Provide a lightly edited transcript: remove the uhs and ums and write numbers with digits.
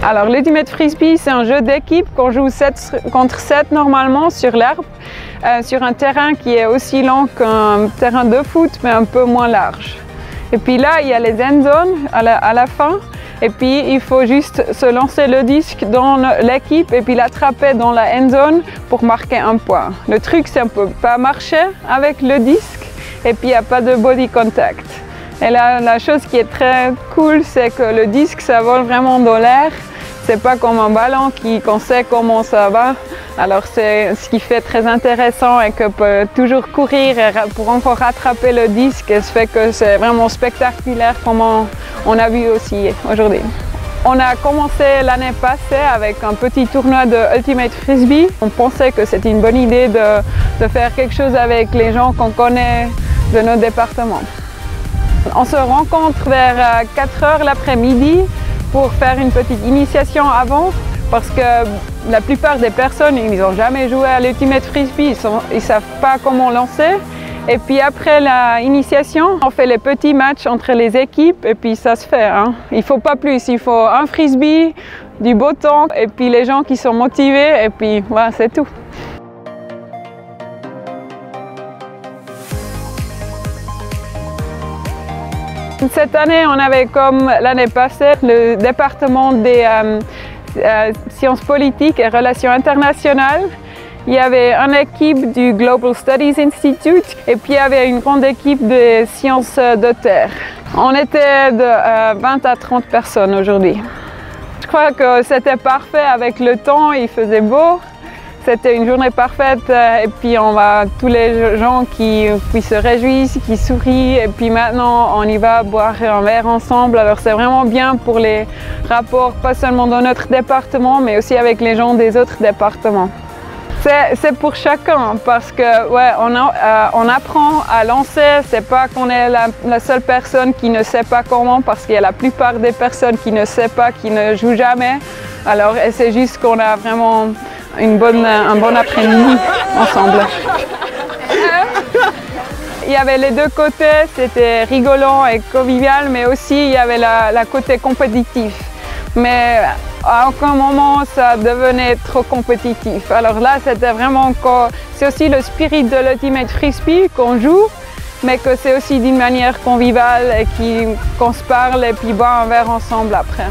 Alors l'Ultimate Frisbee, c'est un jeu d'équipe qu'on joue 7 contre 7 normalement sur l'herbe, sur un terrain qui est aussi long qu'un terrain de foot mais un peu moins large. Et puis là, il y a les end zones à la fin. Et puis il faut juste se lancer le disque dans l'équipe et puis l'attraper dans la end zone pour marquer un point. Le truc, c'est qu'on ne peut pas marcher avec le disque et puis il n'y a pas de body contact. Et là, la chose qui est très cool, c'est que le disque, ça vole vraiment dans l'air. C'est pas comme un ballon qu'on sait comment ça va. Alors c'est ce qui fait très intéressant et qu'on peut toujours courir pour encore rattraper le disque. Et ce fait que c'est vraiment spectaculaire comme on a vu aussi aujourd'hui. On a commencé l'année passée avec un petit tournoi de Ultimate Frisbee. On pensait que c'était une bonne idée de faire quelque chose avec les gens qu'on connaît de nos départements. On se rencontre vers 4 h l'après-midi pour faire une petite initiation avant, parce que la plupart des personnes, ils n'ont jamais joué à l'Ultimate Frisbee, ils ne savent pas comment lancer. Et puis après l'initiation, on fait les petits matchs entre les équipes et puis ça se fait. Hein. Il ne faut pas plus, il faut un frisbee, du beau temps et puis les gens qui sont motivés et puis voilà, c'est tout. Cette année, on avait comme l'année passée le département des sciences politiques et relations internationales. Il y avait une équipe du Global Studies Institute et puis il y avait une grande équipe de sciences de terre. On était de 20 à 30 personnes aujourd'hui. Je crois que c'était parfait avec le temps, il faisait beau. C'était une journée parfaite et puis on voit tous les gens qui se réjouissent, qui sourient et puis maintenant on y va boire un verre ensemble. Alors c'est vraiment bien pour les rapports, pas seulement dans notre département mais aussi avec les gens des autres départements. C'est pour chacun parce que ouais, on apprend à lancer, c'est pas qu'on est la seule personne qui ne sait pas comment parce qu'il y a la plupart des personnes qui ne savent pas, qui ne jouent jamais. Alors c'est juste qu'on a vraiment un bon après-midi ensemble. Il y avait les deux côtés, c'était rigolant et convivial, mais aussi il y avait la côté compétitif. Mais à aucun moment ça devenait trop compétitif. Alors là, c'était vraiment c'est aussi le spirit de l'Ultimate Frisbee qu'on joue, mais que c'est aussi d'une manière conviviale et qu'on se parle et puis boit un verre ensemble après.